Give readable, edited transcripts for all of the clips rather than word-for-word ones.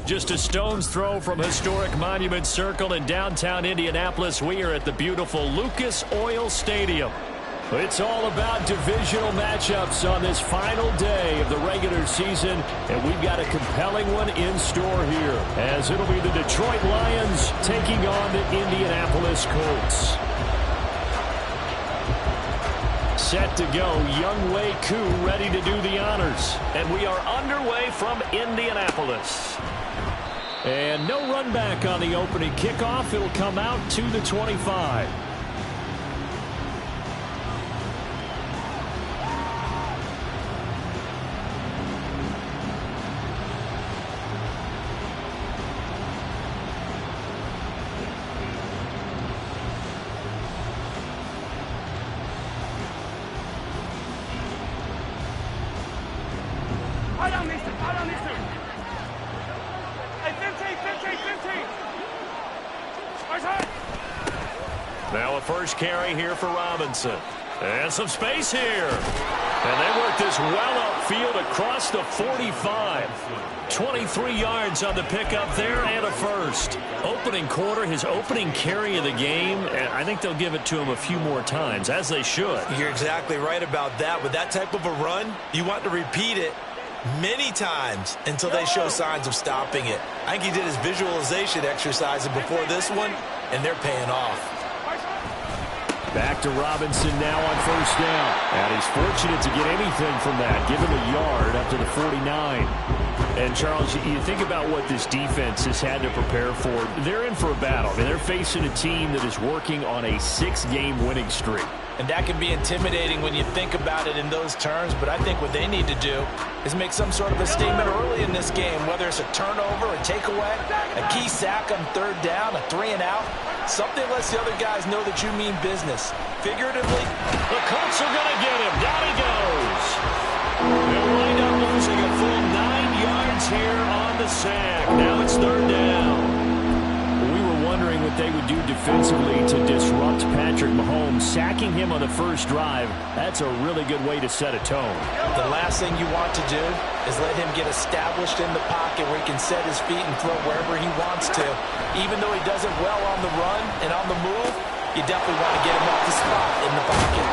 Just a stone's throw from historic Monument Circle in downtown Indianapolis. We are at the beautiful Lucas Oil Stadium. It's all about divisional matchups on this final day of the regular season, and we've got a compelling one in store here, as it'll be the Detroit Lions taking on the Indianapolis Colts. Set to go, Younghoe Koo ready to do the honors, and we are underway from Indianapolis. And no run back on the opening kickoff. It'll come out to the 25. Now a first carry here for Robinson. And some space here. And they work this well upfield across the 45. 23 yards on the pickup there and a first. Opening quarter, his opening carry of the game, and I think they'll give it to him a few more times, as they should. You're exactly right about that. With that type of a run, you want to repeat it many times until they show signs of stopping it. I think he did his visualization exercises before this one, and they're paying off. Back to Robinson now on first down. And he's fortunate to get anything from that. Give him a yard up to the 49. And, Charles, you think about what this defense has had to prepare for. They're in for a battle. I mean, they're facing a team that is working on a 6-game winning streak. And that can be intimidating when you think about it in those terms. But I think what they need to do is make some sort of a statement early in this game, whether it's a turnover, a takeaway, a key sack on third down, a 3-and-out. Something lets the other guys know that you mean business. Figuratively, the Colts are going to get him. Down he goes. They'll wind up losing a full 9 yards here on the sack. Now it's third down. We were wondering what they would do defensively to disrupt Patrick Mahomes. Sacking him on the first drive, that's a really good way to set a tone. The last thing you want to do is let him get established in the pocket where he can set his feet and throw wherever he wants to. Even though he does it well on the run and on the move, you definitely want to get him off the spot in the pocket.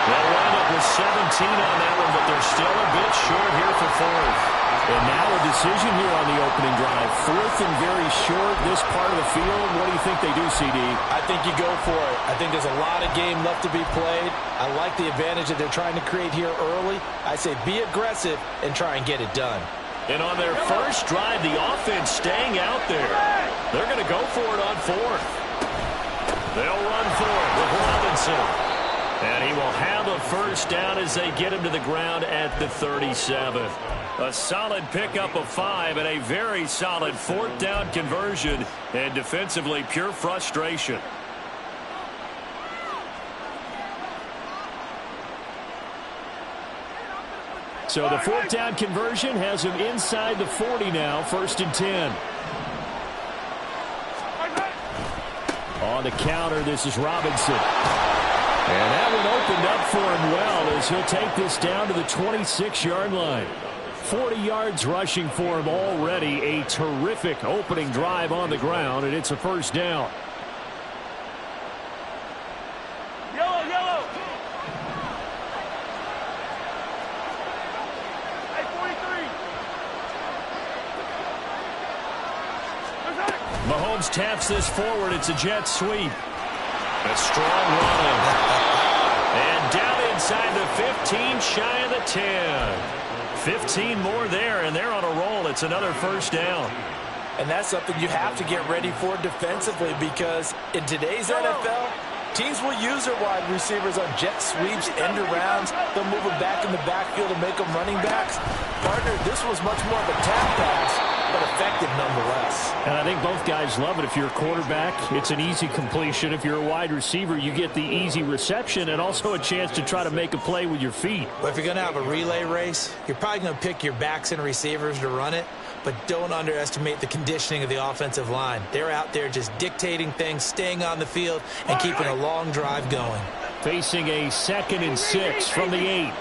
They'll wind up with 17 on that one, but they're still a bit short here for fourth. And now a decision here on the opening drive. Fourth and very short, this part of the field. What do you think they do, CD? I think you go for it. I think there's a lot of game left to be played. I like the advantage that they're trying to create here early. I say be aggressive and try and get it done. And on their first drive, the offense staying out there. They're going to go for it on fourth. They'll run for it with Robinson. And he will have a first down as they get him to the ground at the 37. A solid pickup of 5 and a very solid fourth down conversion. And defensively, pure frustration. So the fourth down conversion has him inside the 40 now, first and 10. On the counter, this is Robinson. And that one opened up for him well as he'll take this down to the 26-yard line. 40 yards rushing for him already. A terrific opening drive on the ground, and it's a first down. Mahomes taps this forward. It's a jet sweep. A strong run. And down inside the 15, shy of the 10. 15 more there, and they're on a roll. It's another first down. And that's something you have to get ready for defensively, because in today's NFL, teams will use their wide receivers on jet sweeps, end arounds. They'll move them back in the backfield and make them running backs. Partner, this was much more of a tap pass, but effective nonetheless. And I think both guys love it. If you're a quarterback, it's an easy completion. If you're a wide receiver, you get the easy reception and also a chance to try to make a play with your feet. But if you're going to have a relay race, you're probably going to pick your backs and receivers to run it, but don't underestimate the conditioning of the offensive line. They're out there just dictating things, staying on the field, and keeping a long drive going. Facing a 2nd and 6 from the 8.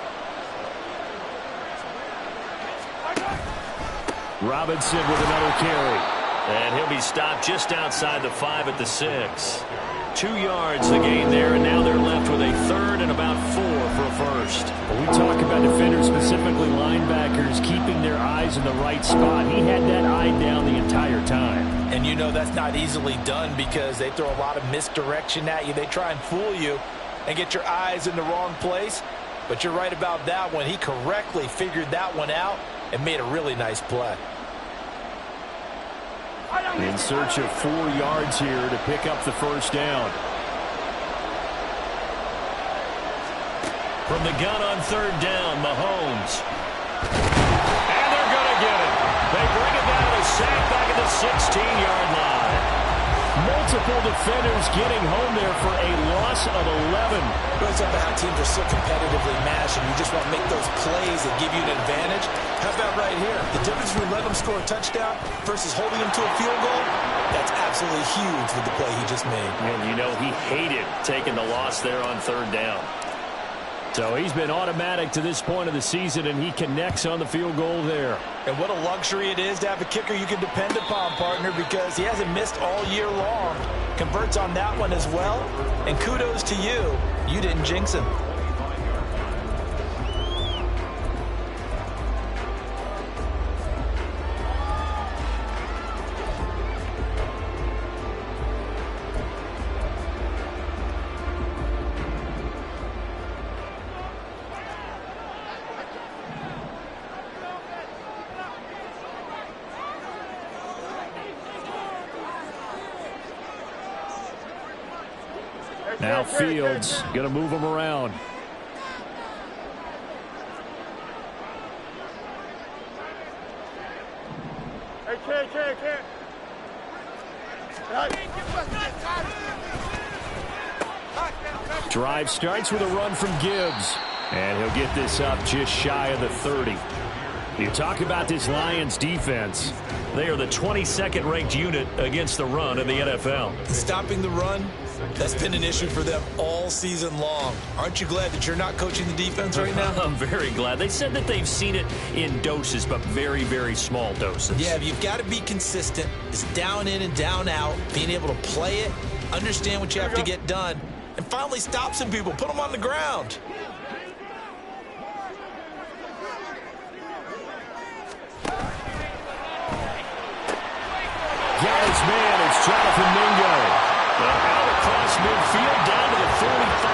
Robinson with another carry. And he'll be stopped just outside the 5 at the 6. 2 yards the gain there, and now they're left with a third and about 4 for a first. Well, we talk about defenders, specifically linebackers, keeping their eyes in the right spot. He had that eye down the entire time. And you know that's not easily done because they throw a lot of misdirection at you. They try and fool you and get your eyes in the wrong place. But you're right about that one. He correctly figured that one out and made a really nice play. In search of 4 yards here to pick up the first down. From the gun on 3rd down, Mahomes. And they're going to get it. They bring it down, a sack back at the 16-yard line. Multiple defenders getting home there for a loss of 11. Goes up to how teams are so competitively matched, and you just want to make those plays that give you an advantage. How about right here? The difference between letting them score a touchdown versus holding them to a field goal, that's absolutely huge with the play he just made. And you know he hated taking the loss there on 3rd down. So he's been automatic to this point of the season, and he connects on the field goal there. And what a luxury it is to have a kicker you can depend upon, partner, because he hasn't missed all year long. Converts on that one as well. And kudos to you. You didn't jinx him. Now Fields going to move him around. Drive starts with a run from Gibbs. And he'll get this up just shy of the 30. You talk about this Lions defense. They are the 22nd ranked unit against the run in the NFL. Stopping the run, that's been an issue for them all season long. Aren't you glad that you're not coaching the defense right now? I'm very glad. They said that they've seen it in doses, but very, very small doses. Yeah, you've got to be consistent. It's down in and down out, being able to play it, understand what you have to get done, and finally stop some people, put them on the ground. Got his man, it's Jonathan Mingo. Out across midfield, down to the 45.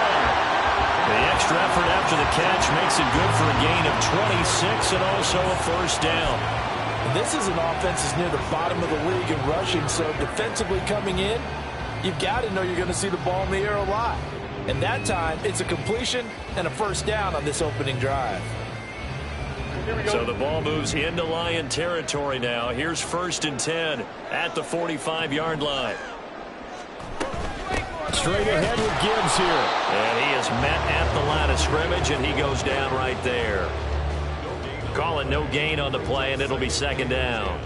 The extra effort after the catch makes it good for a gain of 26 and also a first down. And this is an offense that's near the bottom of the league in rushing, so defensively coming in, you've got to know you're going to see the ball in the air a lot. And that time, it's a completion and a first down on this opening drive. So the ball moves into Lion territory now. Here's 1st and 10 at the 45-yard line. Straight ahead with Gibbs here. And he is met at the line of scrimmage, and he goes down right there. Calling no gain on the play, and it'll be 2nd down.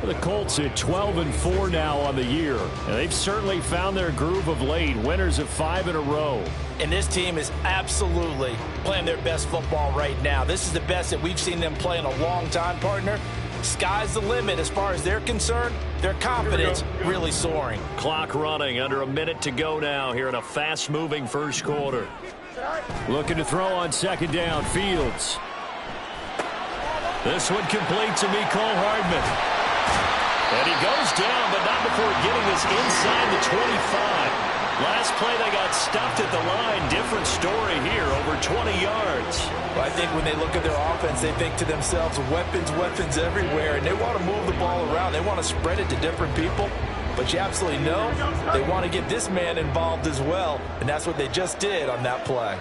The Colts at 12-4 now on the year. And they've certainly found their groove of late. Winners of 5 in a row. And this team is absolutely playing their best football right now. This is the best that we've seen them play in a long time, partner. Sky's the limit as far as they're concerned. Their confidence really soaring. Clock running, under a minute to go now here in a fast-moving first quarter. Looking to throw on 2nd down, Fields. This one complete to Mecole Hardman. And he goes down, but not before getting this inside the 25. Last play, they got stuffed at the line. Different story here, over 20 yards. Well, I think when they look at their offense, they think to themselves, weapons, weapons everywhere, and they want to move the ball around. They want to spread it to different people. But you absolutely know they want to get this man involved as well, and that's what they just did on that play.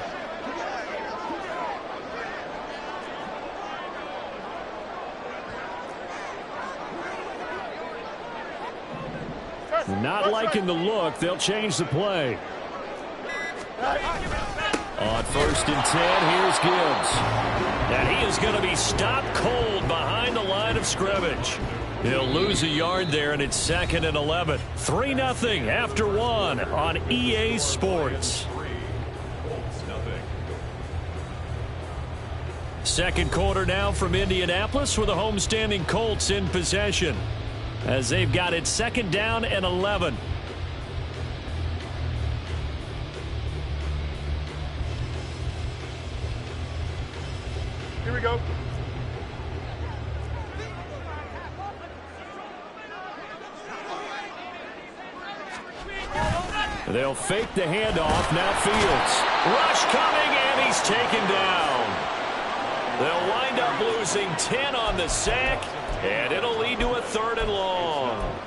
Not liking the look. They'll change the play. On 1st and 10, here's Gibbs. And he is going to be stopped cold behind the line of scrimmage. He'll lose a yard there, and it's 2nd and 11. 3-0 after 1 on EA Sports. Second quarter now from Indianapolis with the homestanding Colts in possession as they've got it second down and 11. Here we go. They'll fake the handoff. Now Fields. Rush coming, and he's taken down. They'll wind up losing 10 on the sack, and it'll lead to a 3rd and long.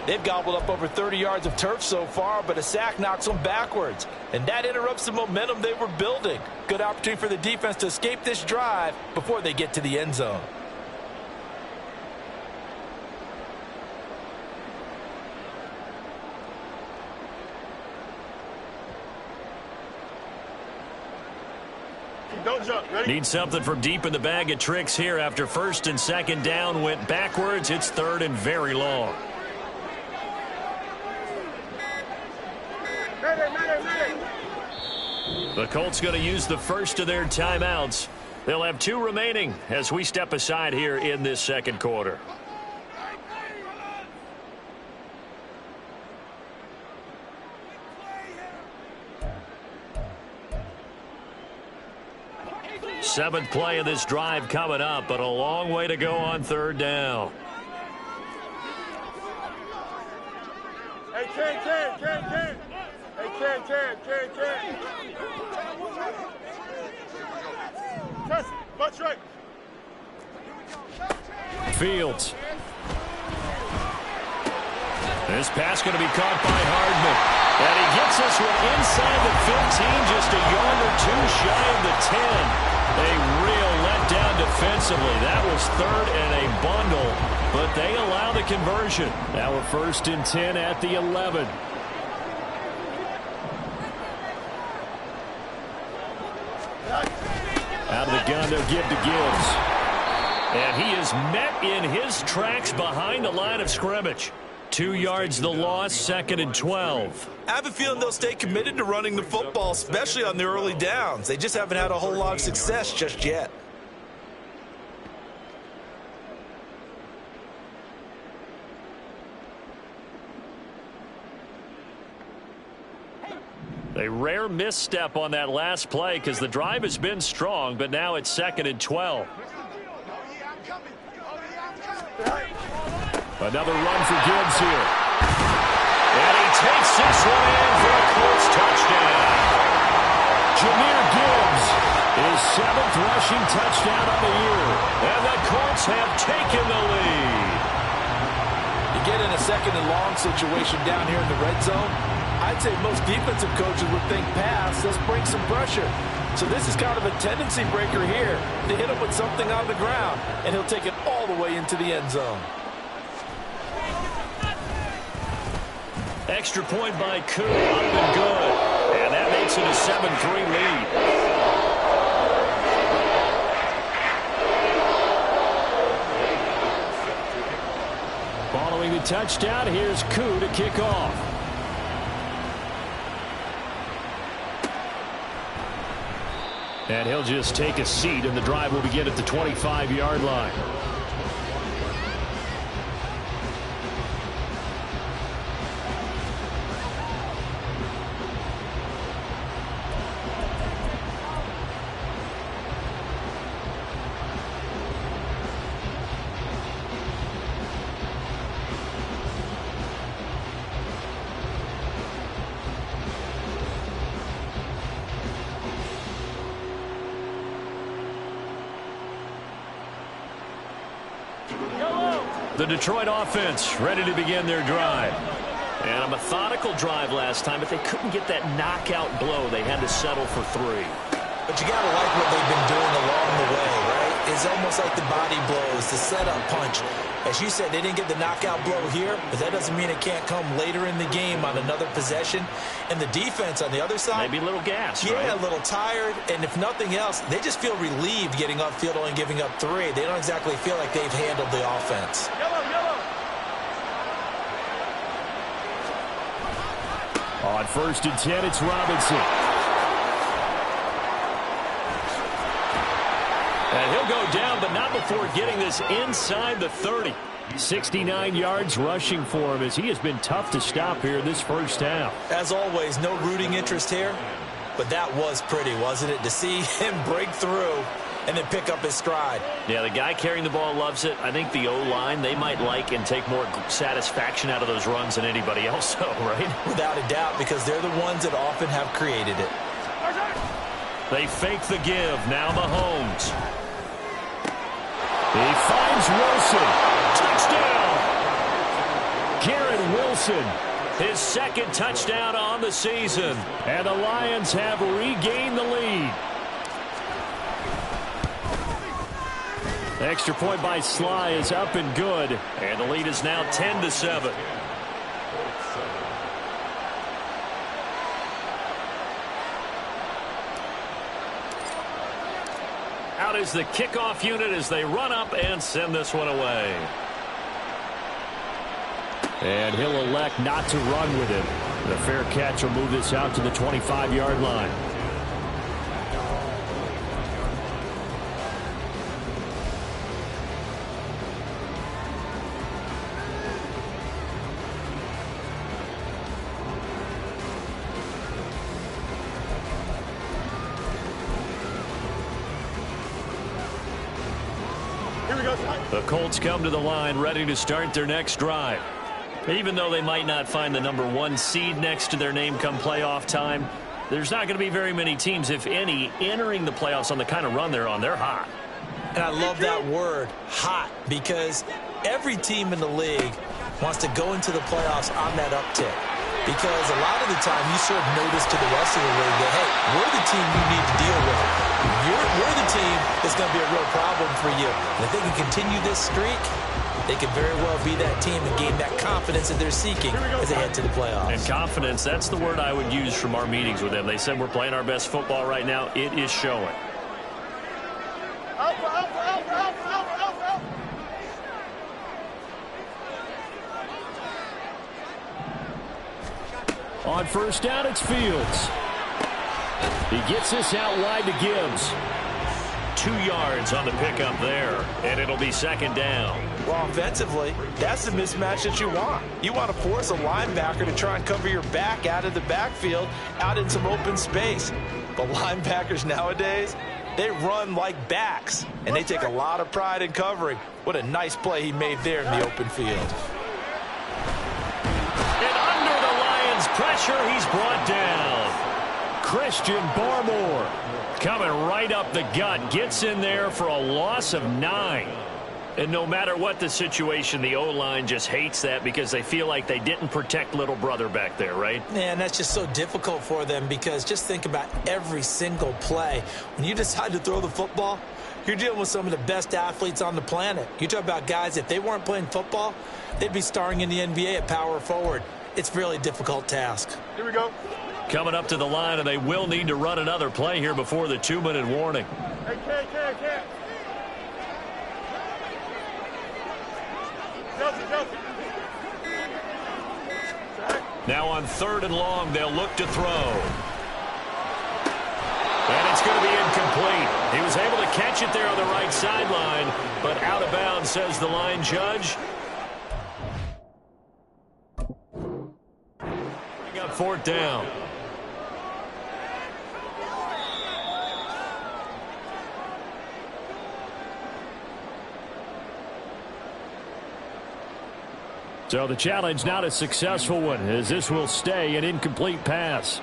They've gobbled up over 30 yards of turf so far, but a sack knocks them backwards, and that interrupts the momentum they were building. Good opportunity for the defense to escape this drive before they get to the end zone. Don't jump. Ready? Need something from deep in the bag of tricks here after 1st and 2nd down went backwards. It's 3rd and very long. The Colts going to use the first of their timeouts. They'll have 2 remaining as we step aside here in this second quarter. Seventh play of this drive coming up, but a long way to go on 3rd down. Hey, Ken. Hey, Ken. Test, much right. Fields. This pass going to be caught by Hardman. And he gets this one inside the 15, just a yard or 2 shy of the 10. A real letdown defensively. That was 3rd and a bundle, but they allow the conversion. Now a 1st and 10 at the 11. Out of the gun, they'll give to Gibbs. And he is met in his tracks behind the line of scrimmage. 2 yards the loss, 2nd and 12. I have a feeling they'll stay committed to running the football, especially on the early downs. They just haven't had a whole lot of success just yet. A rare misstep on that last play because the drive has been strong, but now it's 2nd and 12. Another run for Gibbs here. And he takes this one in for a Colts touchdown. Jahmyr Gibbs, his 7th rushing touchdown of the year. And the Colts have taken the lead. You get in a 2nd and long situation down here in the red zone, I'd say most defensive coaches would think pass, let's bring some pressure. So this is kind of a tendency breaker here to hit him with something on the ground, and he'll take it all the way into the end zone. Extra point by Koo, up and good. And that makes it a 7-3 lead. Following the touchdown, here's Koo to kick off. And he'll just take a seat, and the drive will begin at the 25-yard line. The Detroit offense ready to begin their drive. And a methodical drive last time, but they couldn't get that knockout blow. They had to settle for 3. But you got to like what they've been doing along the way, right? It's almost like the body blows, the setup punch. As you said, they didn't get the knockout blow here, but that doesn't mean it can't come later in the game on another possession. And the defense on the other side, maybe a little gas, yeah, right? A little tired. And if nothing else, they just feel relieved getting upfield, only giving up 3. They don't exactly feel like they've handled the offense. On 1st and 10, it's Robinson. And he'll go down, but not before getting this inside the 30. 69 yards rushing for him as he has been tough to stop here this first half. As always, no rooting interest here, but that was pretty, wasn't it, to see him break through and then pick up his stride. Yeah, the guy carrying the ball loves it. I think the O-line, they might like and take more satisfaction out of those runs than anybody else, though, right? Without a doubt, because they're the ones that often have created it. They fake the give. Now Mahomes. He finds Wilson. Touchdown! Garrett Wilson. His second touchdown on the season. And the Lions have regained the lead. Extra point by Sly is up and good. And the lead is now 10-7. Out is the kickoff unit as they run up and send this one away. And he'll elect not to run with it. The fair catch will move this out to the 25-yard line. The Colts come to the line ready to start their next drive. Even though they might not find the #1 seed next to their name come playoff time, there's not going to be very many teams, if any, entering the playoffs on the kind of run they're on. They're hot. And I love that word, hot, because every team in the league wants to go into the playoffs on that uptick. Because a lot of the time you serve notice to the rest of the league that, hey, we're the team you need to deal with. We're the team that's going to be a real problem for you. And if they can continue this streak, they could very well be that team and gain that confidence that they're seeking as they head to the playoffs. And confidence, that's the word I would use from our meetings with them. They said we're playing our best football right now. It is showing. On first down, it's Fields. He gets this out wide to Gibbs. 2 yards on the pickup there, and it'll be second down. Well, offensively, that's the mismatch that you want. You want to force a linebacker to try and cover your back out of the backfield, out in some open space. But linebackers nowadays, they run like backs, and they take a lot of pride in covering. What a nice play he made there in the open field. And under the Lions' pressure, he's brought down. Christian Barmore coming right up the gut, gets in there for a loss of 9. And no matter what the situation, the O-line just hates that because they feel like they didn't protect little brother back there, right? Yeah, and that's just so difficult for them because just think about every single play. When you decide to throw the football, you're dealing with some of the best athletes on the planet. You talk about guys, if they weren't playing football, they'd be starring in the NBA at power forward. It's a really difficult task. Here we go. Coming up to the line, and they will need to run another play here before the 2-minute warning. Hey, Ken. Kelsey. Now on 3rd and long, they'll look to throw. And it's going to be incomplete. He was able to catch it there on the right sideline, but out of bounds, says the line judge. Bring up 4th down. So the challenge not a successful one, as this will stay an incomplete pass.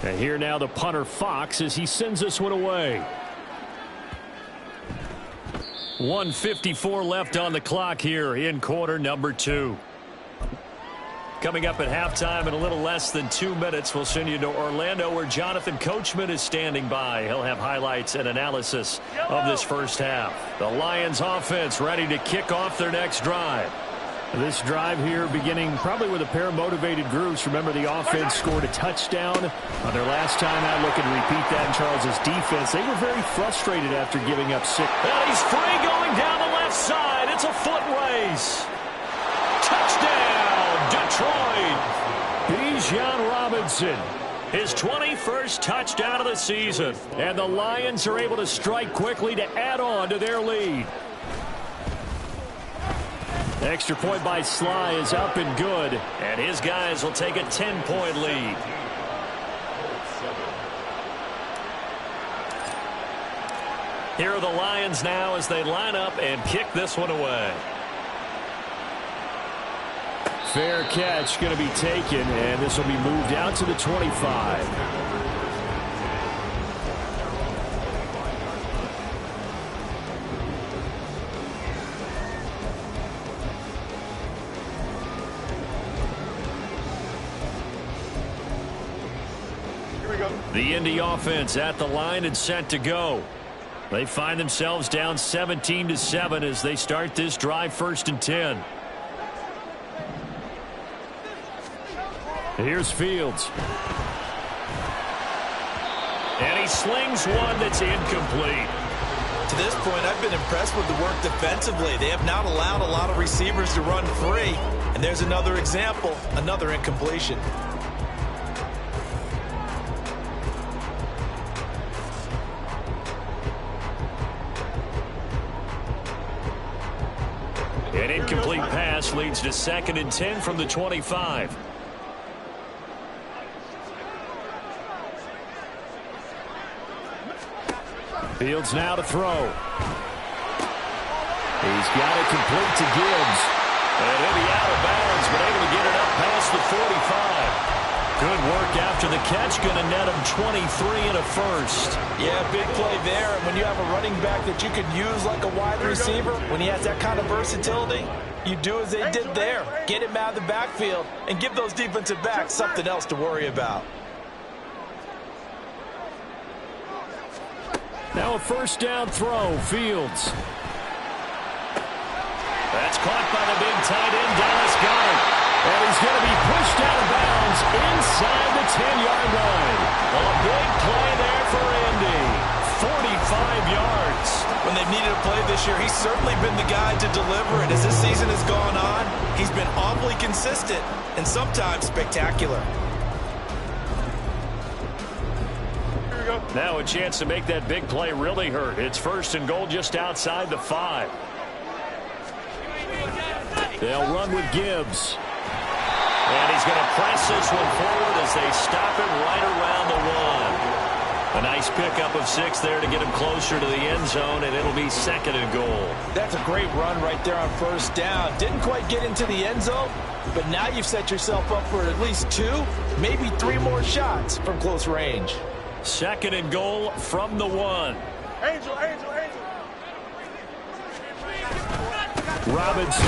And here now the punter Fox as he sends this one away. 1:54 left on the clock here in quarter number 2. Coming up at halftime in a little less than 2 minutes, we'll send you to Orlando where Jonathan Coachman is standing by. He'll have highlights and analysis of this first half. The Lions offense ready to kick off their next drive. This drive here beginning probably with a pair of motivated groups. Remember, the offense scored a touchdown on their last time out. Look and repeat that in Charles's defense. They were very frustrated after giving up 6. And he's free going down the left side. It's a foot race. Touchdown, Detroit. Detroit. Bijan Robinson. His 21st touchdown of the season. And the Lions are able to strike quickly to add on to their lead. Extra point by Sly is up and good. And his guys will take a 10-point lead. Here are the Lions now as they line up and kick this one away. Fair catch going to be taken, and this will be moved out to the 25. Here we go. The Indy offense at the line and set to go. They find themselves down 17-7 as they start this drive, 1st and 10. Here's Fields. And he slings one that's incomplete. To this point, I've been impressed with the work defensively. They have not allowed a lot of receivers to run free. And there's another example, another incompletion. An incomplete pass leads to 2nd and 10 from the 25. Fields now to throw. He's got it complete to Gibbs. And he'll be out of bounds, but able to get it up past the 45. Good work after the catch. Going to net him 23 and a first. Yeah, big play there. And when you have a running back that you can use like a wide receiver, when he has that kind of versatility, you do as they did there. Get him out of the backfield and give those defensive backs something else to worry about. Now a 1st down throw. Fields. That's caught by the big tight end, Dallas Goedert. And he's going to be pushed out of bounds inside the 10-yard line. A big play there for Indy. 45 yards. When they've needed a play this year, he's certainly been the guy to deliver. And as this season has gone on, he's been awfully consistent and sometimes spectacular. Now a chance to make that big play really hurt. It's 1st and goal just outside the 5. They'll run with Gibbs. And he's going to press this one forward as they stop him right around the 1. A nice pickup of 6 there to get him closer to the end zone, and it'll be 2nd and goal. That's a great run right there on 1st down. Didn't quite get into the end zone, but now you've set yourself up for at least 2, maybe 3 more shots from close range. 2nd and goal from the 1. Angel, Angel, Angel. Robinson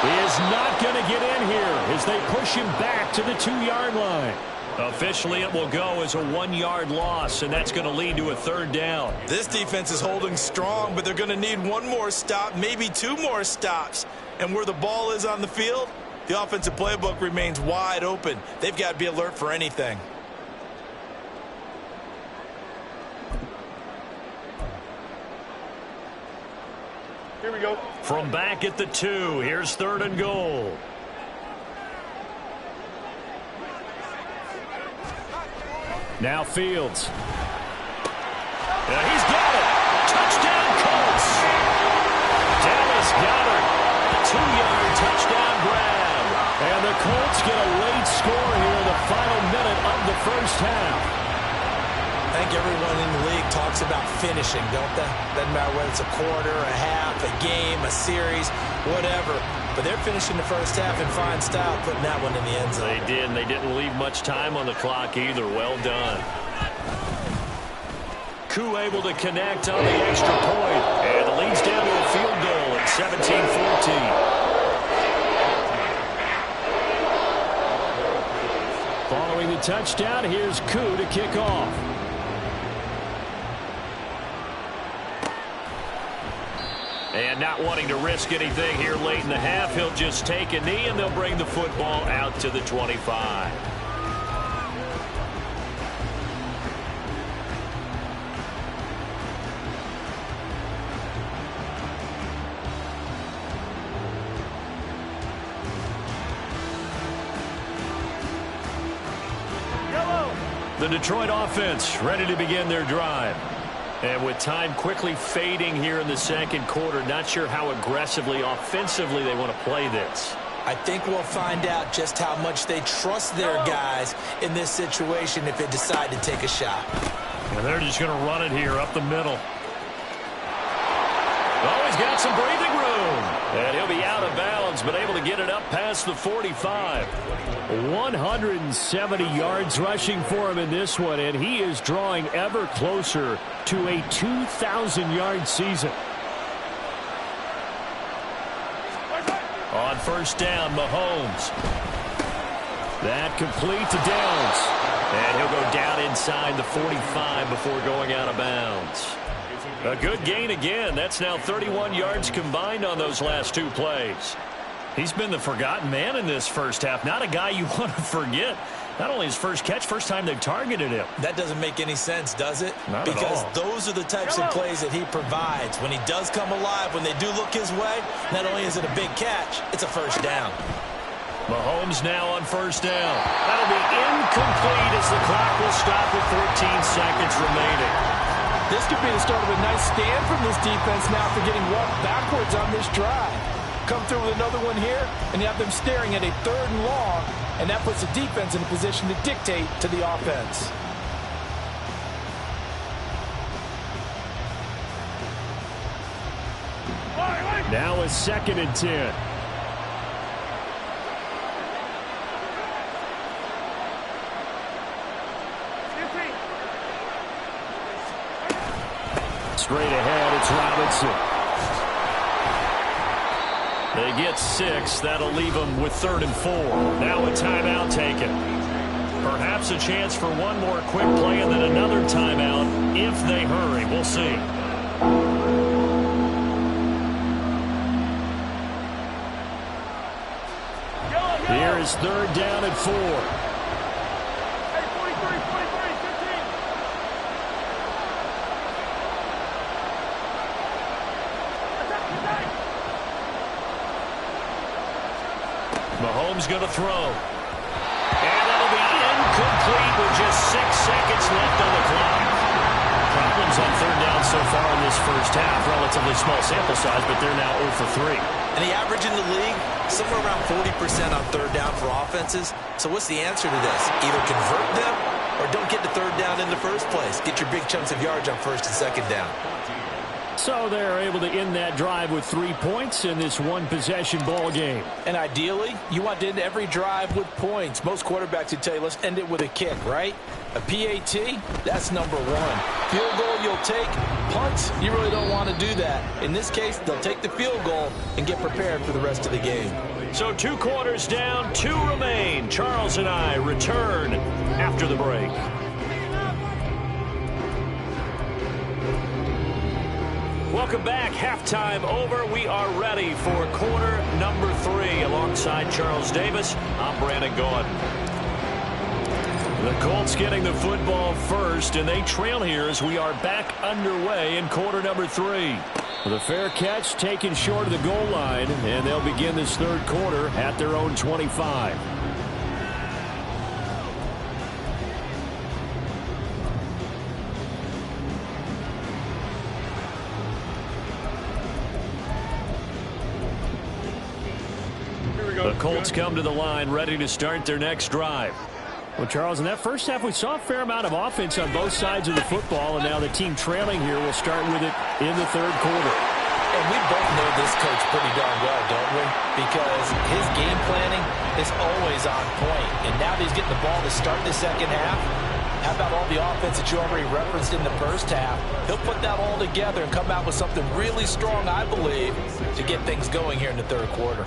is not going to get in here as they push him back to the 2-yard line. Officially, it will go as a 1-yard loss, and that's going to lead to a 3rd down. This defense is holding strong, but they're going to need 1 more stop, maybe 2 more stops. And where the ball is on the field, the offensive playbook remains wide open. They've got to be alert for anything. Here we go. From back at the 2, here's 3rd and goal. Now Fields. And he's got it. Touchdown, Colts. Dallas Goedert, a 2-yard touchdown grab. And the Colts get a late score here in the final minute of the 1st half. I think everyone in the league talks about finishing, don't they? Doesn't matter whether it's a quarter, a half, a game, a series, whatever. But they're finishing the 1st half in fine style, putting that one in the end zone. They did, and they didn't leave much time on the clock either. Well done. Koo able to connect on the extra point. And it leads down to a field goal at 17-14. Following the touchdown, here's Koo to kick off. And not wanting to risk anything here late in the half, he'll just take a knee, and they'll bring the football out to the 25. The Detroit offense ready to begin their drive. And with time quickly fading here in the second quarter, not sure how aggressively, offensively they want to play this. I think we'll find out just how much they trust their guys in this situation if they decide to take a shot. And they're just going to run it here up the middle. Oh, he's got some breathing room. And he'll be out of bounds, but able to get it up past the 45. 170 yards rushing for him in this one, and he is drawing ever closer to a 2,000-yard season. On first down, Mahomes. That complete to Downs. And he'll go down inside the 45 before going out of bounds. A good gain again. That's now 31 yards combined on those last two plays. He's been the forgotten man in this first half. Not a guy you want to forget. Not only his first catch, first time they've targeted him. That doesn't make any sense, does it? Not at all. Because those are the types of plays that he provides. When he does come alive, when they do look his way, not only is it a big catch, it's a first down. Mahomes now on first down. That'll be incomplete as the clock will stop with 14 seconds remaining. This could be the start of a nice stand from this defense now after getting walked backwards on this drive. Come through with another one here, and you have them staring at a 3rd and long, and that puts the defense in a position to dictate to the offense. Now a 2nd and 10. Straight ahead, it's Robinson. They get 6. That'll leave them with 3rd and 4. Now a timeout taken. Perhaps a chance for one more quick play and then another timeout if they hurry. We'll see. Here is 3rd down and 4. Hey, 43, 15. Mahomes going to throw. And that'll be incomplete with just 6 seconds left on the clock. Problems on 3rd down so far in this first half. Relatively small sample size, but they're now 0 for 3. And the average in the league, somewhere around 40% on 3rd down for offenses. So what's the answer to this? Either convert them or don't get to 3rd down in the first place. Get your big chunks of yards on 1st and 2nd down. So they're able to end that drive with 3 points in this one-possession ball game. And ideally, you want to end every drive with points. Most quarterbacks would tell you, let's end it with a kick, right? A PAT, that's number 1. Field goal you'll take. Punts, you really don't want to do that. In this case, they'll take the field goal and get prepared for the rest of the game. So 2 quarters down, 2 remain. Charles and I return after the break. Welcome back. Halftime over. We are ready for quarter number 3. Alongside Charles Davis, I'm Brandon Gordon. The Colts getting the football first, and they trail here as we are back underway in quarter number 3. The fair catch taken short of the goal line, and they'll begin this 3rd quarter at their own 25. The Colts come to the line ready to start their next drive. Well, Charles, in that first half, we saw a fair amount of offense on both sides of the football, and now the team trailing here will start with it in the 3rd quarter. And we both know this coach pretty darn well, don't we? Because his game planning is always on point. And now that he's getting the ball to start the second half, how about all the offense that you already referenced in the first half? He'll put that all together and come out with something really strong, I believe, to get things going here in the 3rd quarter.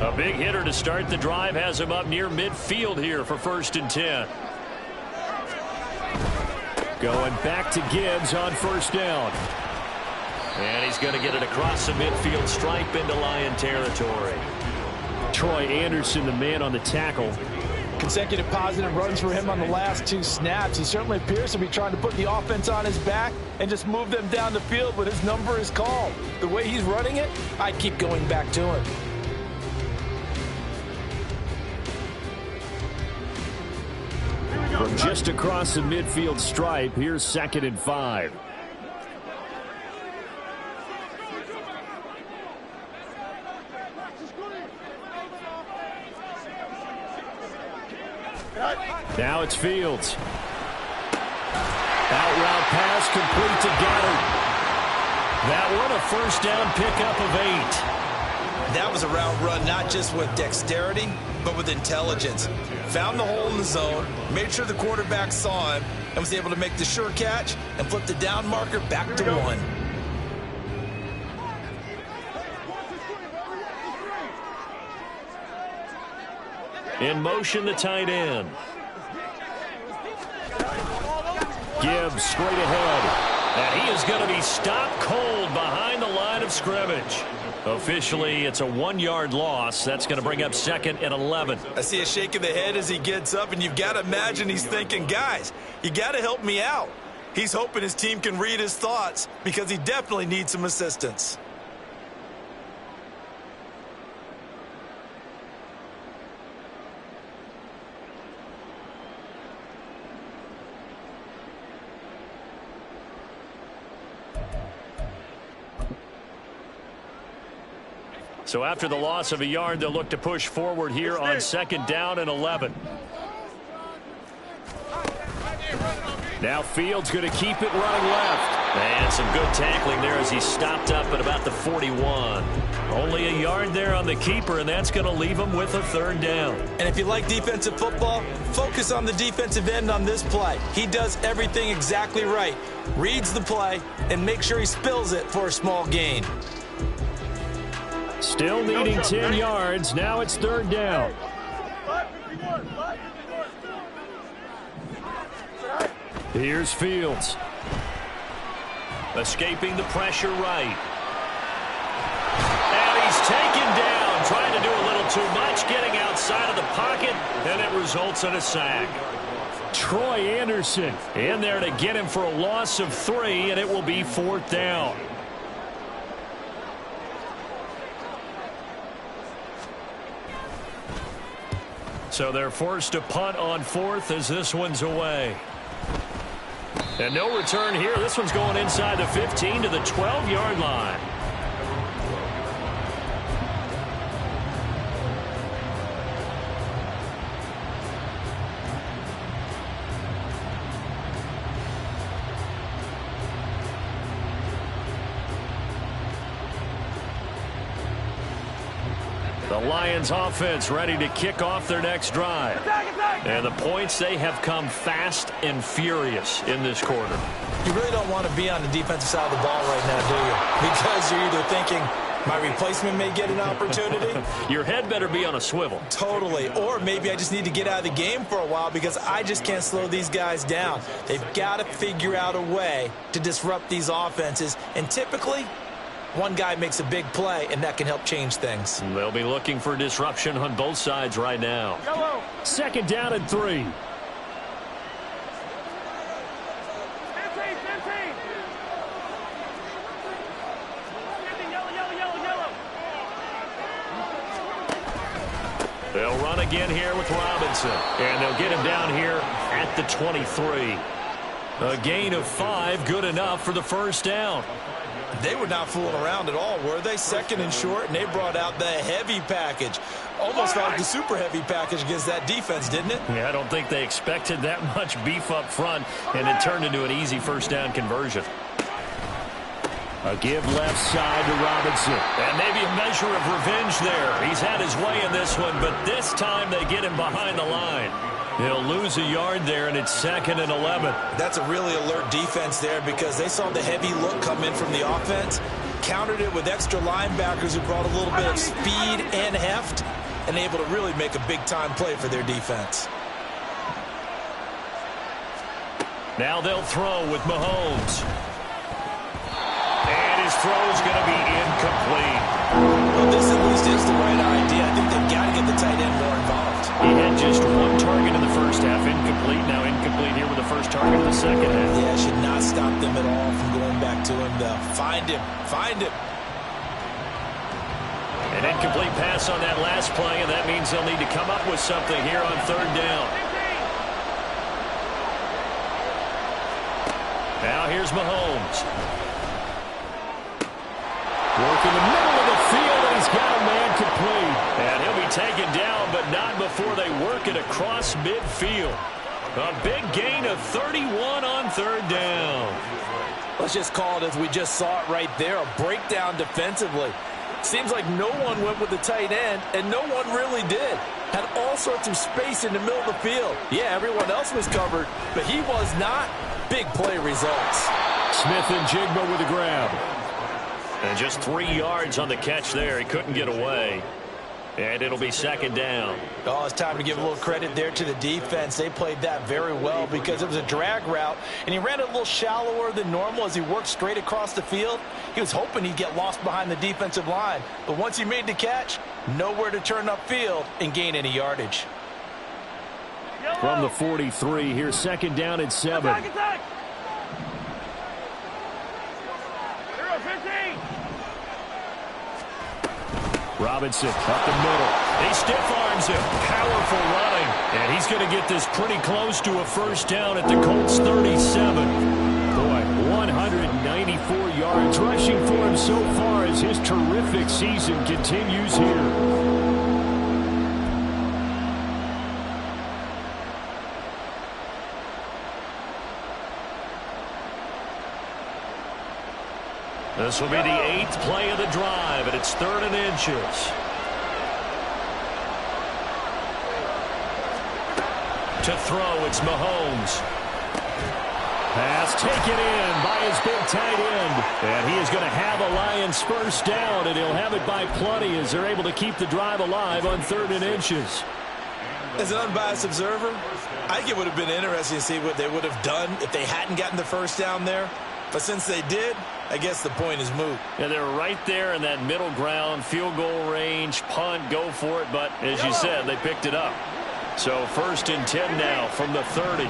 A big hitter to start the drive has him up near midfield here for 1st and 10. Going back to Gibbs on 1st down. And he's going to get it across the midfield stripe into Lion territory. Troy Anderson, the man on the tackle. Consecutive positive runs for him on the last 2 snaps. He certainly appears to be trying to put the offense on his back and just move them down the field when his number is called. The way he's running it, I'd keep going back to him. Just across the midfield stripe, here's 2nd and 5. Now it's Fields. Out route pass complete to Goddard. That one a first down pickup of 8. That was a route run not just with dexterity, but with intelligence. Found the hole in the zone, made sure the quarterback saw him, and was able to make the sure catch and flip the down marker back to 1. In motion, the tight end. Gibbs straight ahead. And he is going to be stopped cold behind the line of scrimmage. Officially, it's a 1-yard loss. That's going to bring up 2nd and 11. I see a shake of the head as he gets up, and you've got to imagine he's thinking, guys, you got to help me out. He's hoping his team can read his thoughts because he definitely needs some assistance. So after the loss of a yard, they'll look to push forward here on 2nd down and 11. Now Fields going to keep it running left. And some good tackling there as he stopped up at about the 41. Only a yard there on the keeper, and that's going to leave him with a 3rd down. And if you like defensive football, focus on the defensive end on this play. He does everything exactly right. Reads the play and make sure he spills it for a small gain. Still needing 10 yards. Now it's 3rd down. Here's Fields. Escaping the pressure right. And he's taken down, trying to do a little too much, getting outside of the pocket, and it results in a sack. Troy Anderson in there to get him for a loss of 3, and it will be 4th down. So they're forced to punt on 4th as this one's away. And no return here. This one's going inside the 15 to the 12-yard line. The Lions offense ready to kick off their next drive. And the points, they have come fast and furious in this quarter. You really don't want to be on the defensive side of the ball right now, do you? Because you're either thinking, my replacement may get an opportunity. Your head better be on a swivel. Totally. Or maybe I just need to get out of the game for a while because I just can't slow these guys down. They've got to figure out a way to disrupt these offenses. And typically, one guy makes a big play, and that can help change things. They'll be looking for disruption on both sides right now. 2nd down and 3. They'll run again here with Robinson. And they'll get him down here at the 23. A gain of 5, good enough for the 1st down. They were not fooling around at all, were they? 2nd and short, and they brought out the heavy package. Almost like the super heavy package against that defense, didn't it? Yeah, I don't think they expected that much beef up front, and it turned into an easy 1st down conversion. A give left side to Robinson. And maybe a measure of revenge there. He's had his way in this one, but this time they get him behind the line. He'll lose a yard there, and it's 2nd and 11. That's a really alert defense there because they saw the heavy look come in from the offense, countered it with extra linebackers who brought a little bit of speed and heft, and able to really make a big-time play for their defense. Now they'll throw with Mahomes. And his throw is going to be incomplete. Well, this at least is the right idea. I think they've got to get the tight end more involved. He had just 1 target in the 1st half. Incomplete. Now incomplete here with the 1st target in the 2nd half. Yeah, should not stop them at all from going back to him, though. Find him. Find him. An incomplete pass on that last play, and that means they'll need to come up with something here on 3rd down. Now here's Mahomes. Work in the middle of the field, and he's got a man complete. And he'll be taken down, but not before they work it across midfield. A big gain of 31 on third down. Let's just call it as we just saw it right there, a breakdown defensively. Seems like no one went with the tight end, and no one really did. Had all sorts of space in the middle of the field. Yeah, everyone else was covered, but he was not. Big play results. Smith and Jigba with a grab. And just 3 yards on the catch there. He couldn't get away. And it'll be second down. Oh, it's time to give a little credit there to the defense. They played that very well because it was a drag route, and he ran it a little shallower than normal as he worked straight across the field. He was hoping he'd get lost behind the defensive line, but once he made the catch, nowhere to turn upfield and gain any yardage. From the 43, here's second down and 7. Attack, attack. 15. Robinson up the middle. He stiff arms him. Powerful running. And he's going to get this pretty close to a first down at the Colts 37. Boy, 194 yards rushing for him so far as his terrific season continues here. This will be the 8th play of the drive, and it's 3rd and inches. To throw, it's Mahomes. Pass taken in by his big tight end. And he is going to have a Lions first down, and he'll have it by plenty as they're able to keep the drive alive on 3rd and inches. As an unbiased observer, I think it would have been interesting to see what they would have done if they hadn't gotten the first down there. But since they did, I guess the point is moot. And they're right there in that middle ground, field goal range, punt, go for it. But as you said, they picked it up. So 1st and 10 now from the 30.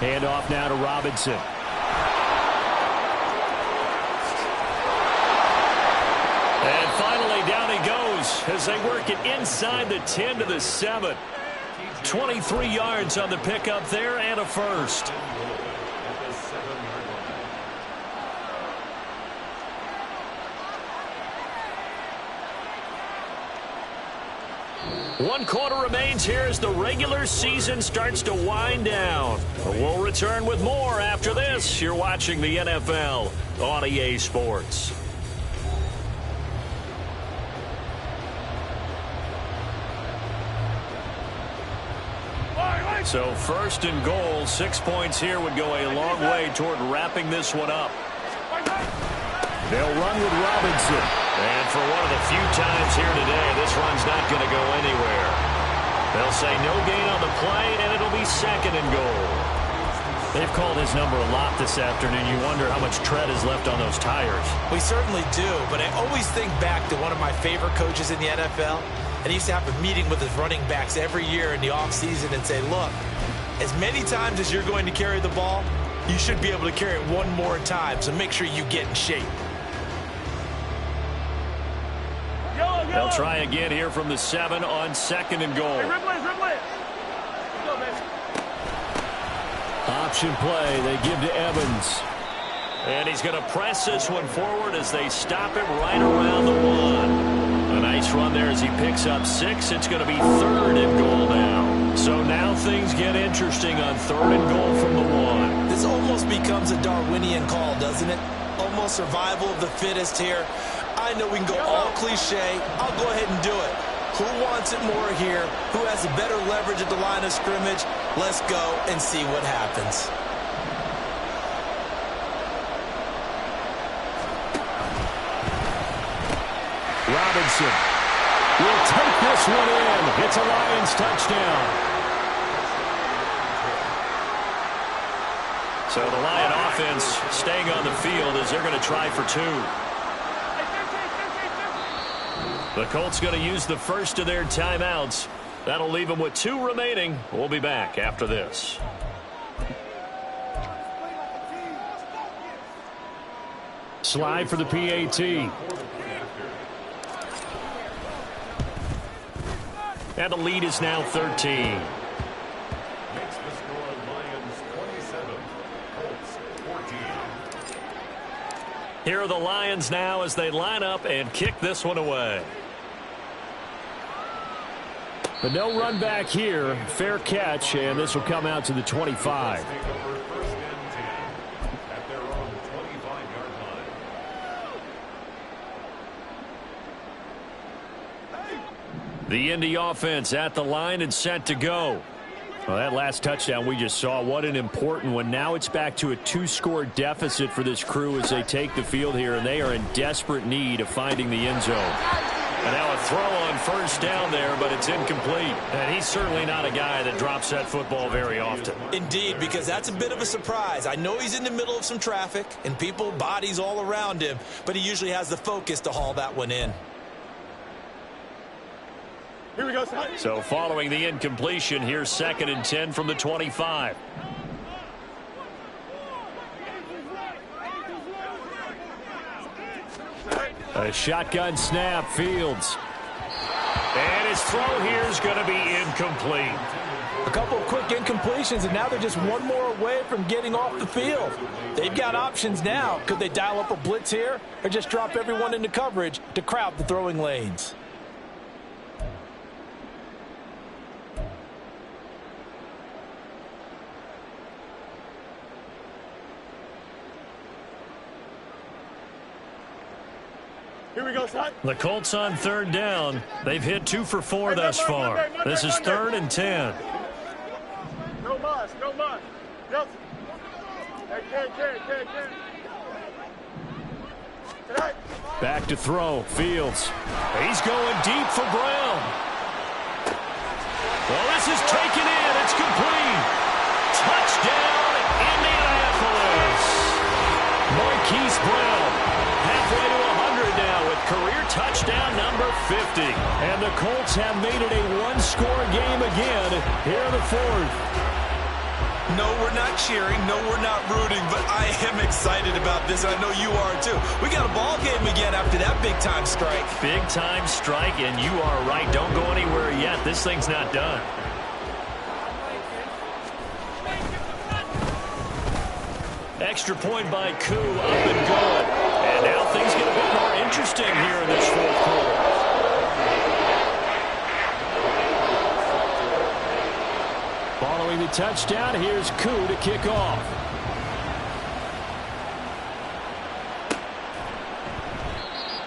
Hand off now to Robinson. And finally down he goes as they work it inside the 10 to the 7. 23 yards on the pickup there and a first. One quarter remains here as the regular season starts to wind down. We'll return with more after this. You're watching the NFL on EA Sports. So 1st and goal, 6 points here would go a long way toward wrapping this one up. They'll run with Robinson. And for one of the few times here today, this run's not going to go anywhere. They'll say no gain on the play, and it'll be 2nd and goal. They've called his number a lot this afternoon. You wonder how much tread is left on those tires. We certainly do, but I always think back to one of my favorite coaches in the NFL. And he used to have a meeting with his running backs every year in the offseason and say, look, as many times as you're going to carry the ball, you should be able to carry it one more time, so make sure you get in shape. They'll try again here from the 7 on 2nd and goal. Hey, Ripley. Go, baby. Option play, they give to Evans. And he's going to press this one forward as they stop him right around the 1. A nice run there as he picks up 6. It's going to be 3rd and goal now. So now things get interesting on 3rd and goal from the 1. This almost becomes a Darwinian call, doesn't it? Almost survival of the fittest here. I know we can go all cliche. I'll go ahead and do it. Who wants it more here? Who has a better leverage at the line of scrimmage? Let's go and see what happens. Robinson will take this one in. It's a Lions touchdown. So the Lion offense staying on the field as they're going to try for 2. The Colts going to use the first of their timeouts. That'll leave them with 2 remaining. We'll be back after this. Slide for the PAT. And the lead is now 13. Here are the Lions now as they line up and kick this one away. But no run back here. Fair catch, and this will come out to the 25. The Indy offense at the line and set to go. Well, that last touchdown we just saw, what an important one. Now it's back to a 2-score deficit for this crew as they take the field here, and they are in desperate need of finding the end zone. And now a throw on first down there, but it's incomplete. And he's certainly not a guy that drops that football very often. Indeed, because that's a bit of a surprise. I know he's in the middle of some traffic and people, bodies all around him, but he usually has the focus to haul that one in. Here we go, son. So following the incompletion, here's 2nd and 10 from the 25. A shotgun snap, Fields. And his throw here is going to be incomplete. A couple of quick incompletions, and now they're just one more away from getting off the field. They've got options now. Could they dial up a blitz here or just drop everyone into coverage to crowd the throwing lanes? Here we go, son. The Colts on 3rd down. They've hit 2 for 4 thus far. This is 3rd and 10. No muss, no muss. Yes. Hey, can. Tonight. Back to throw, Fields. He's going deep for Brown. Well, this is taken in. It's complete. Touchdown, Indianapolis. Marquise Brown, halfway to 100 now with career touchdown number 50. And the Colts have made it a 1-score game again here in the 4th. No, we're not cheering. No, we're not rooting, but I am excited about this. I know you are too. We got a ball game again after that big-time strike. Big-time strike, and you are right. Don't go anywhere yet. This thing's not done. Extra point by Koo, up and going. And now things get a bit more interesting here in this 4th quarter. Following the touchdown, here's Koo to kick off.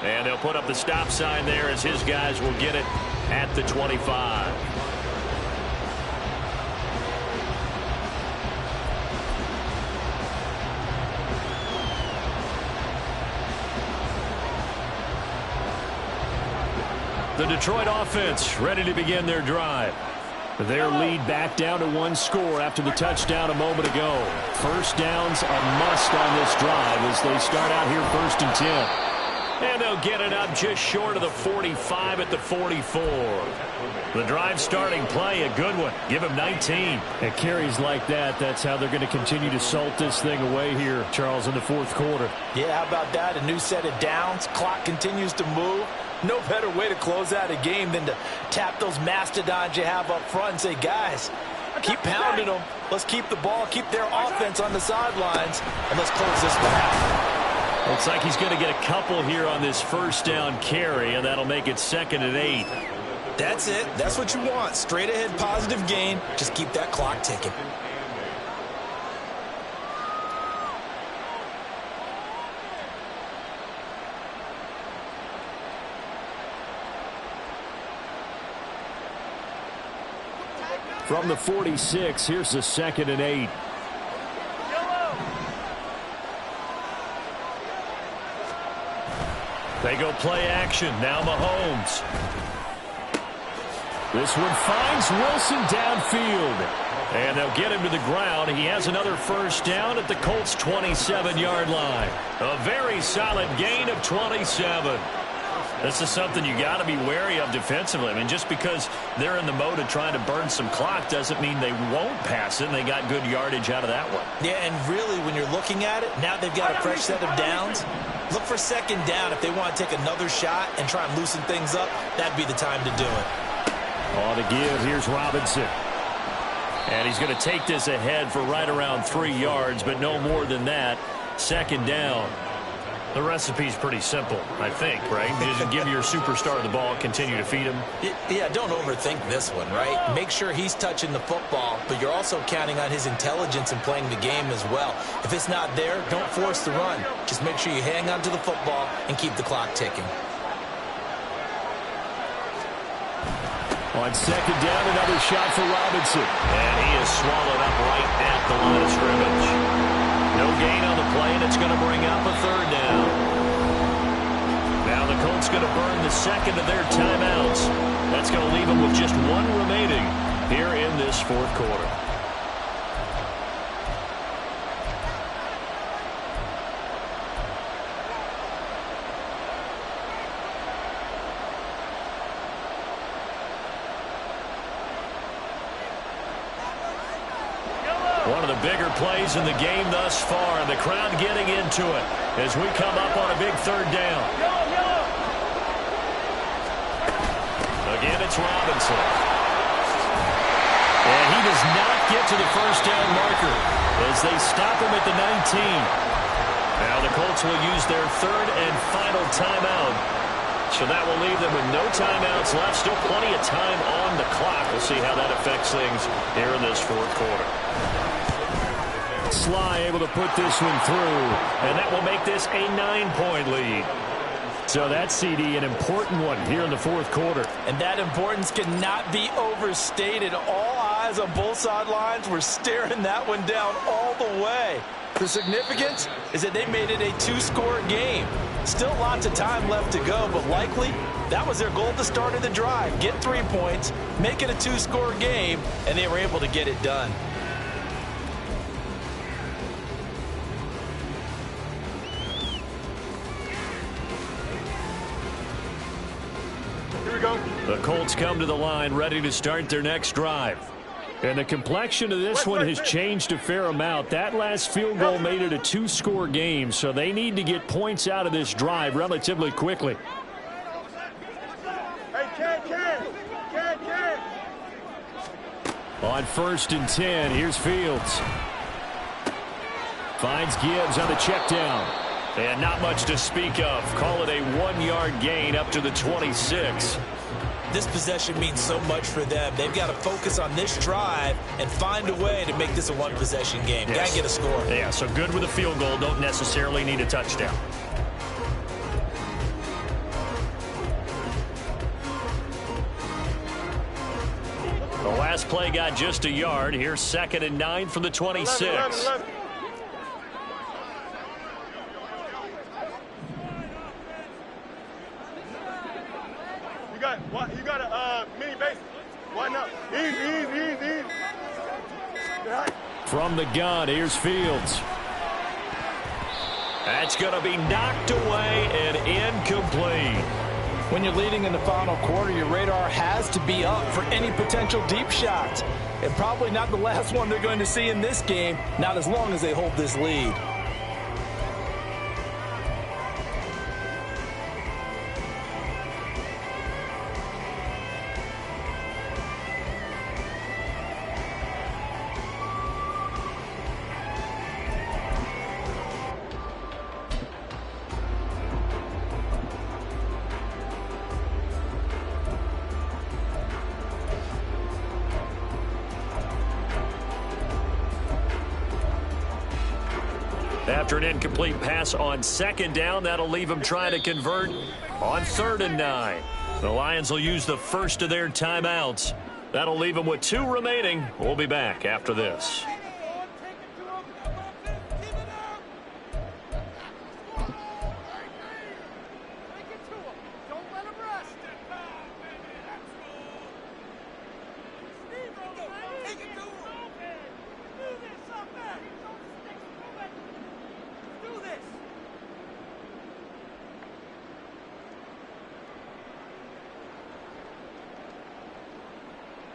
And they'll put up the stop sign there as his guys will get it at the 25. The Detroit offense ready to begin their drive. Their lead back down to 1 score after the touchdown a moment ago. First downs a must on this drive as they start out here 1st and 10. And they'll get it up just short of the 45 at the 44. The drive starting play, a good one. Give him 19. At carries like that, that's how they're going to continue to salt this thing away here, Charles, in the 4th quarter. Yeah, how about that? A new set of downs. Clock continues to move. No better way to close out a game than to tap those mastodons you have up front and say, guys, keep pounding them. Let's keep the ball, keep their offense on the sidelines, and let's close this one out. Looks like he's going to get a couple here on this first down carry, and that'll make it 2nd and 8. That's it. That's what you want. Straight ahead positive gain. Just keep that clock ticking. From the 46, here's the 2nd and 8. They go play action. Now Mahomes. This one finds Wilson downfield. And they'll get him to the ground. He has another first down at the Colts' 27-yard line. A very solid gain of 27. This is something you got to be wary of defensively. I mean, just because they're in the mode of trying to burn some clock doesn't mean they won't pass it, and they got good yardage out of that one. Yeah, and really, when you're looking at it, now they've got a fresh set of downs. Look for 2nd down if they want to take another shot and try and loosen things up. That'd be the time to do it. On the give, here's Robinson. And he's going to take this ahead for right around 3 yards, but no more than that. 2nd down. The recipe's pretty simple, I think, right? You just give your superstar the ball, continue to feed him. Yeah, don't overthink this one, right? Make sure he's touching the football, but you're also counting on his intelligence in playing the game as well. If it's not there, don't force the run. Just make sure you hang on to the football and keep the clock ticking. On second down, another shot for Robinson. And he is swallowed up right at the line of scrimmage. No gain on the play, and it's going to bring up a third down. Now the Colts going to burn the second of their timeouts. That's going to leave them with just one remaining here in this fourth quarter. One of the bigger plays in the game thus far. The crowd getting into it as we come up on a big third down. Again, it's Robinson. And he does not get to the first down marker as they stop him at the 19. Now the Colts will use their third and final timeout. So that will leave them with no timeouts left. Still plenty of time on the clock. We'll see how that affects things here in this fourth quarter. Sly able to put this one through, and that will make this a 9-point lead. So that CD, an important one here in the fourth quarter. And that importance cannot be overstated. All eyes on both sidelines were staring that one down all the way. The significance is that they made it a 2-score game. Still lots of time left to go, but likely that was their goal at the start of the drive. Get 3 points, make it a 2-score game, and they were able to get it done. The Colts come to the line ready to start their next drive. And the complexion of this one has changed a fair amount. That last field goal made it a 2-score game, so they need to get points out of this drive relatively quickly. On 1st and 10, here's Fields. Finds Gibbs on the check down. And not much to speak of. Call it a 1-yard gain up to the 26. This possession means so much for them. They've got to focus on this drive and find a way to make this a one-possession game. Yes. Got to get a score. Yeah, so good with a field goal. Don't necessarily need a touchdown. The last play got just a yard. Here's 2nd and 9 from the 26. You got a mini base. Why not? Easy. From the gun, here's Fields. That's going to be knocked away and incomplete. When you're leading in the final quarter, your radar has to be up for any potential deep shots. And probably not the last one they're going to see in this game, not as long as they hold this lead. After an incomplete pass on 2nd down, that'll leave them trying to convert on 3rd and 9. The Lions will use the first of their timeouts. That'll leave them with 2 remaining. We'll be back after this.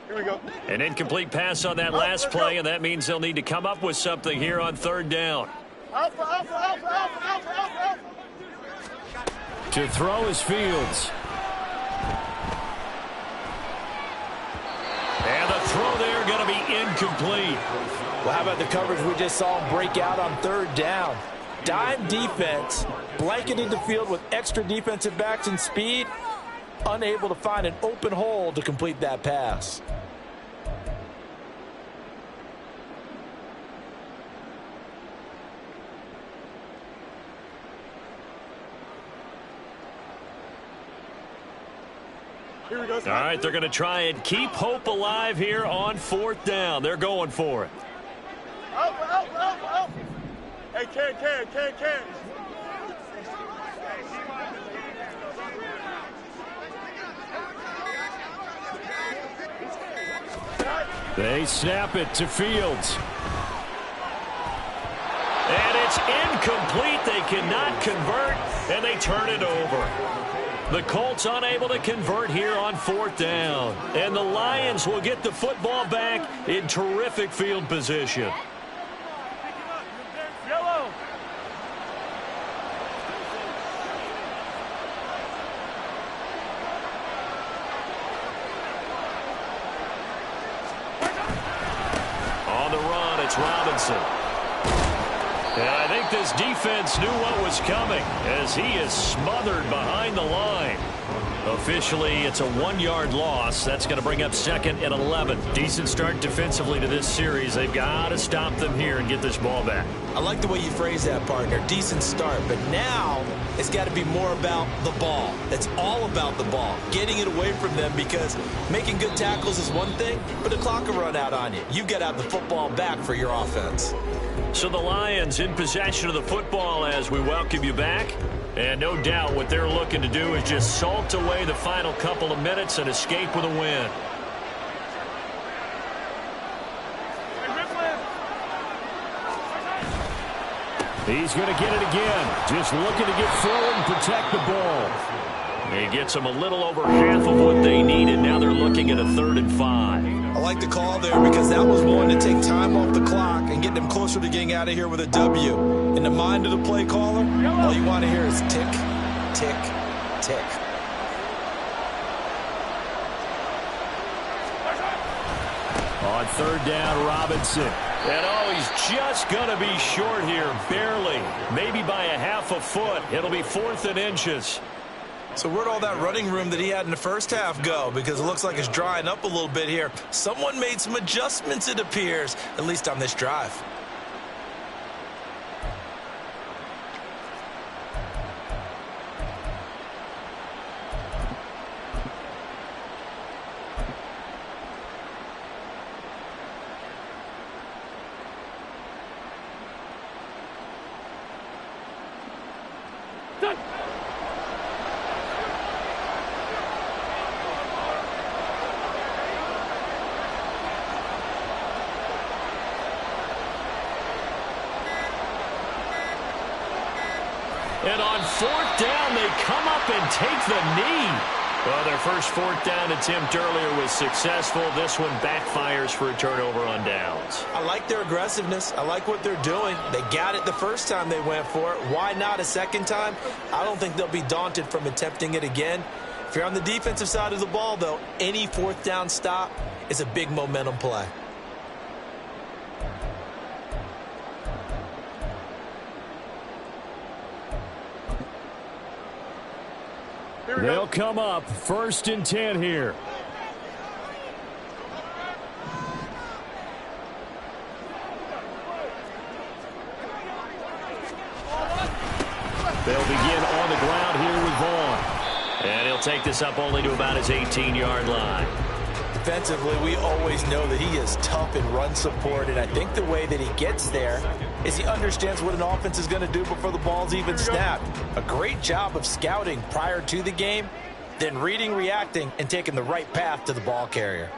Here we go. An incomplete pass on that last play, and that means they'll need to come up with something here on 3rd down. Alpha. To throw is Fields. And the throw there going to be incomplete. Well, how about the coverage we just saw break out on 3rd down? Dime defense, blanketed the field with extra defensive backs and speed, unable to find an open hole to complete that pass. All right, they're going to try and keep hope alive here on 4th down. They're going for it. Out. Hey, can. They snap it to Fields. And it's incomplete. They cannot convert, and they turn it over. The Colts unable to convert here on 4th down. And the Lions will get the football back in terrific field position. Yellow. On the run, it's Robinson. And I think this defense knew what was coming as he is smothered behind the line. Officially, it's a 1-yard loss. That's going to bring up 2nd and 11. Decent start defensively to this series. They've got to stop them here and get this ball back. I like the way you phrase that, partner. Decent start, but now it's got to be more about the ball. It's all about the ball, getting it away from them, because making good tackles is one thing, but the clock will run out on you. You've got to have the football back for your offense. So the Lions in possession of the football as we welcome you back. And no doubt what they're looking to do is just salt away the final couple of minutes and escape with a win. He's going to get it again. Just looking to get forward and protect the ball. He gets them a little over half of what they needed. Now they're looking at a 3rd and 5. I like the call there because that was one to take time off the clock and get them closer to getting out of here with a W. In the mind of the play caller, all you want to hear is tick, tick, tick. On 3rd down, Robinson. And he's just going to be short here, barely. Maybe by a half a foot. It'll be 4th and inches. So where'd all that running room that he had in the first half go? Because it looks like it's drying up a little bit here. Someone made some adjustments, it appears, at least on this drive. And on 4th down, they come up and take the knee. Well, their first 4th down attempt earlier was successful. This one backfires for a turnover on downs. I like their aggressiveness. I like what they're doing. They got it the first time they went for it. Why not a second time? I don't think they'll be daunted from attempting it again. If you're on the defensive side of the ball, though, any 4th down stop is a big momentum play. They'll come up 1st and 10 here. They'll begin on the ground here with Vaughn. And he'll take this up only to about his 18-yard line. Defensively, we always know that he is tough in run support, and I think the way that he gets there is he understands what an offense is going to do before the ball's even snapped. A great job of scouting prior to the game, then reading, reacting, and taking the right path to the ball carrier.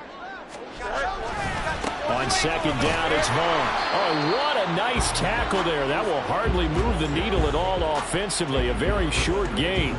On 2nd down, it's Vaughn. Oh, what a nice tackle there. That will hardly move the needle at all offensively. A very short gain.